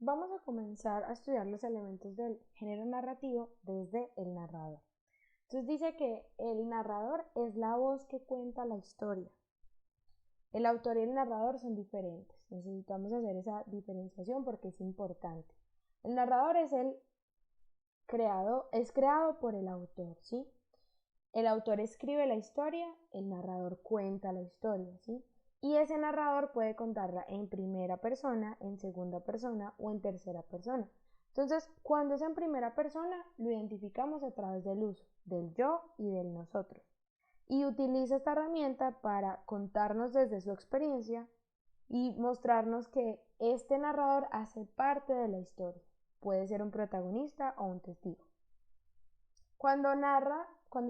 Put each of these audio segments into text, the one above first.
Vamos a comenzar a estudiar los elementos del género narrativo desde el narrador. Entonces dice que el narrador es la voz que cuenta la historia. El autor y el narrador son diferentes. Necesitamos hacer esa diferenciación porque es importante. El narrador es creado por el autor, ¿sí? El autor escribe la historia, el narrador cuenta la historia, ¿sí? Y ese narrador puede contarla en primera persona, en segunda persona o en tercera persona. Entonces, cuando es en primera persona, lo identificamos a través del uso del yo y del nosotros. Y utiliza esta herramienta para contarnos desde su experiencia y mostrarnos que este narrador hace parte de la historia. Puede ser un protagonista o un testigo. Cuando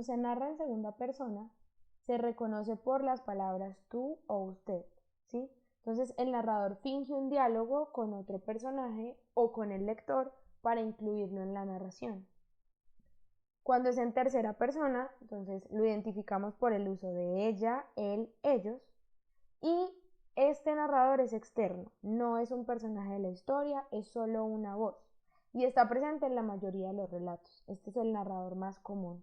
se narra en segunda persona, se reconoce por las palabras tú o usted, ¿sí? Entonces el narrador finge un diálogo con otro personaje o con el lector para incluirlo en la narración. Cuando es en tercera persona, entonces lo identificamos por el uso de ella, él, ellos, y este narrador es externo, no es un personaje de la historia, es solo una voz y está presente en la mayoría de los relatos. Este es el narrador más común.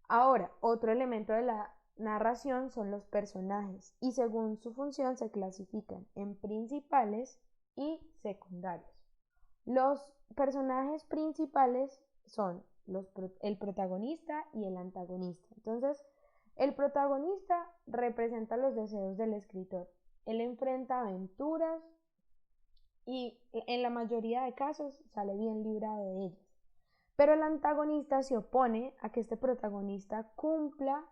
Ahora, otro elemento de la narración son los personajes y según su función se clasifican en principales y secundarios. Los personajes principales son el protagonista y el antagonista. Entonces, el protagonista representa los deseos del escritor. Él enfrenta aventuras y en la mayoría de casos sale bien librado de ellas. Pero el antagonista se opone a que este protagonista cumpla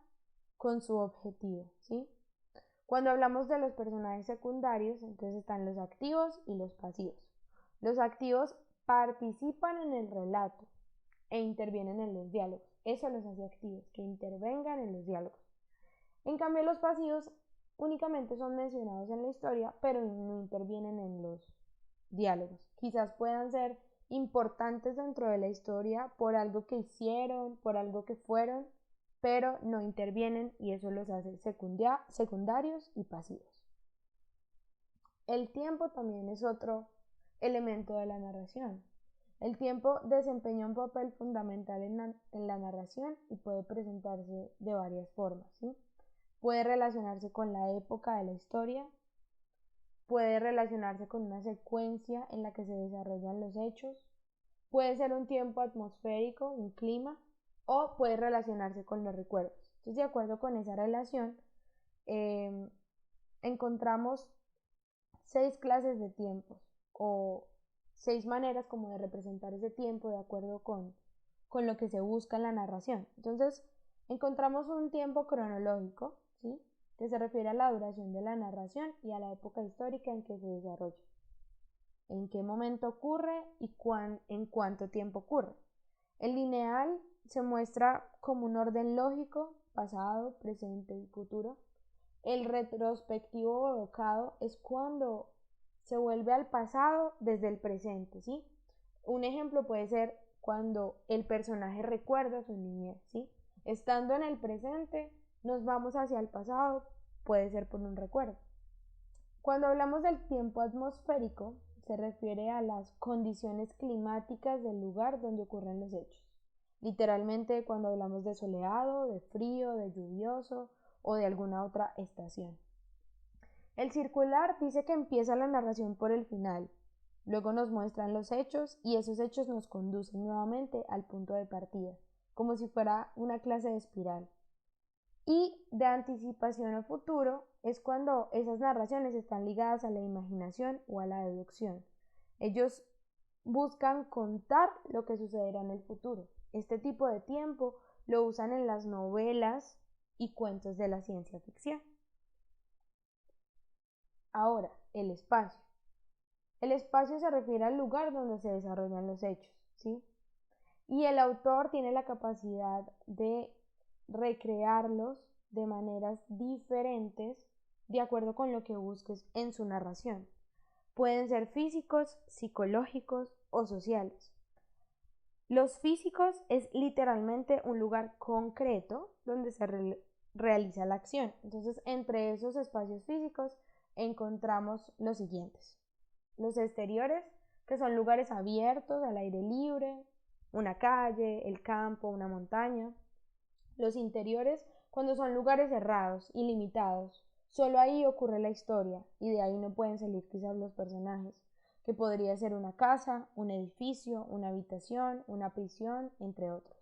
con su objetivo, ¿sí? Cuando hablamos de los personajes secundarios, entonces están los activos y los pasivos. Los activos participan en el relato e intervienen en los diálogos. Eso los hace activos, que intervengan en los diálogos. En cambio, los pasivos únicamente son mencionados en la historia, pero no intervienen en los diálogos. Quizás puedan ser importantes dentro de la historia por algo que hicieron, por algo que fueron, pero no intervienen y eso los hace secundarios y pasivos. El tiempo también es otro elemento de la narración. El tiempo desempeña un papel fundamental en la narración y puede presentarse de varias formas, ¿sí? Puede relacionarse con la época de la historia, puede relacionarse con una secuencia en la que se desarrollan los hechos, puede ser un tiempo atmosférico, un clima, o puede relacionarse con los recuerdos. Entonces, de acuerdo con esa relación, eh, encontramos 6 clases de tiempos o 6 maneras como de representar ese tiempo de acuerdo con lo que se busca en la narración. Entonces, encontramos un tiempo cronológico, ¿sí? Que se refiere a la duración de la narración y a la época histórica en que se desarrolla. En qué momento ocurre y en cuánto tiempo ocurre. El lineal se muestra como un orden lógico, pasado, presente y futuro. El retrospectivo o evocado es cuando se vuelve al pasado desde el presente, ¿sí? Un ejemplo puede ser cuando el personaje recuerda su niñez, ¿sí? Estando en el presente, nos vamos hacia el pasado, puede ser por un recuerdo. Cuando hablamos del tiempo atmosférico, se refiere a las condiciones climáticas del lugar donde ocurren los hechos. Literalmente cuando hablamos de soleado, de frío, de lluvioso o de alguna otra estación. El circular dice que empieza la narración por el final, luego nos muestran los hechos y esos hechos nos conducen nuevamente al punto de partida, como si fuera una clase de espiral. Y de anticipación o futuro es cuando esas narraciones están ligadas a la imaginación o a la deducción. Ellos buscan contar lo que sucederá en el futuro. Este tipo de tiempo lo usan en las novelas y cuentos de la ciencia ficción. Ahora, el espacio. El espacio se refiere al lugar donde se desarrollan los hechos, ¿sí? Y el autor tiene la capacidad de recrearlos de maneras diferentes de acuerdo con lo que busques en su narración. Pueden ser físicos, psicológicos o sociales. Los físicos es literalmente un lugar concreto donde se realiza la acción. Entonces, entre esos espacios físicos encontramos los siguientes. Los exteriores, que son lugares abiertos al aire libre, una calle, el campo, una montaña. Los interiores, cuando son lugares cerrados y limitados, solo ahí ocurre la historia y de ahí no pueden salir quizás los personajes, que podría ser una casa, un edificio, una habitación, una prisión, entre otros.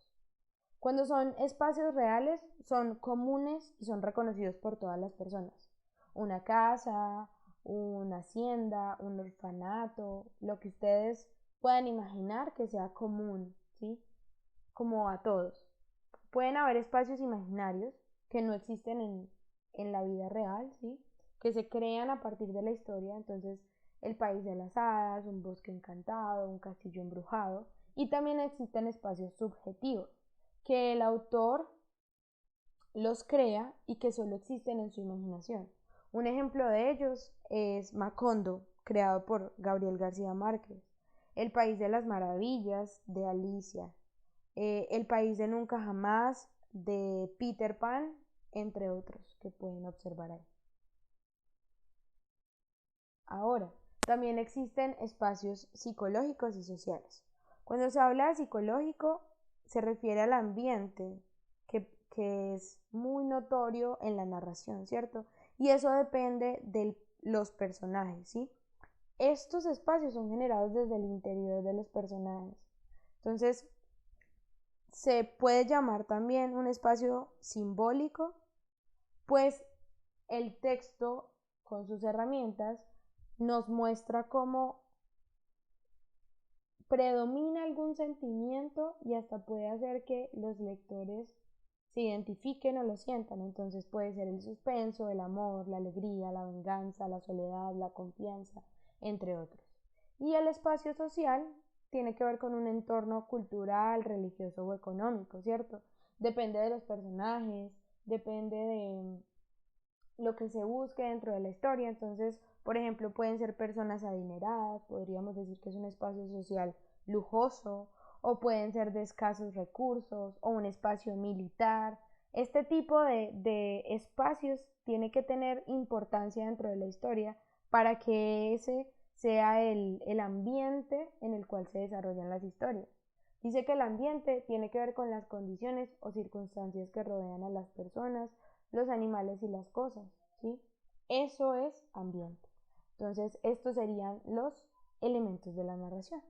Cuando son espacios reales, son comunes y son reconocidos por todas las personas. Una casa, una hacienda, un orfanato, lo que ustedes puedan imaginar que sea común, ¿sí? Como a todos. Pueden haber espacios imaginarios que no existen en la vida real, ¿sí? Que se crean a partir de la historia, entonces el país de las hadas, un bosque encantado, un castillo embrujado, y también existen espacios subjetivos, que el autor los crea y que solo existen en su imaginación. Un ejemplo de ellos es Macondo, creado por Gabriel García Márquez, El País de las Maravillas de Alicia, El País de Nunca Jamás de Peter Pan, entre otros que pueden observar ahí. Ahora, también existen espacios psicológicos y sociales. Cuando se habla de psicológico, se refiere al ambiente que es muy notorio en la narración, ¿cierto? Y eso depende de los personajes, ¿sí? Estos espacios son generados desde el interior de los personajes. Entonces, se puede llamar también un espacio simbólico, pues el texto con sus herramientas nos muestra cómo predomina algún sentimiento y hasta puede hacer que los lectores se identifiquen o lo sientan. Entonces puede ser el suspenso, el amor, la alegría, la venganza, la soledad, la confianza, entre otros. Y el espacio social tiene que ver con un entorno cultural, religioso o económico, ¿cierto? Depende de los personajes, depende de lo que se busque dentro de la historia. Entonces, por ejemplo, pueden ser personas adineradas, podríamos decir que es un espacio social lujoso, o pueden ser de escasos recursos, o un espacio militar. Este tipo de espacios tiene que tener importancia dentro de la historia para que ese sea el ambiente en el cual se desarrollan las historias. Dice que el ambiente tiene que ver con las condiciones o circunstancias que rodean a las personas, los animales y las cosas, ¿sí? Eso es ambiente. Entonces, estos serían los elementos de la narración.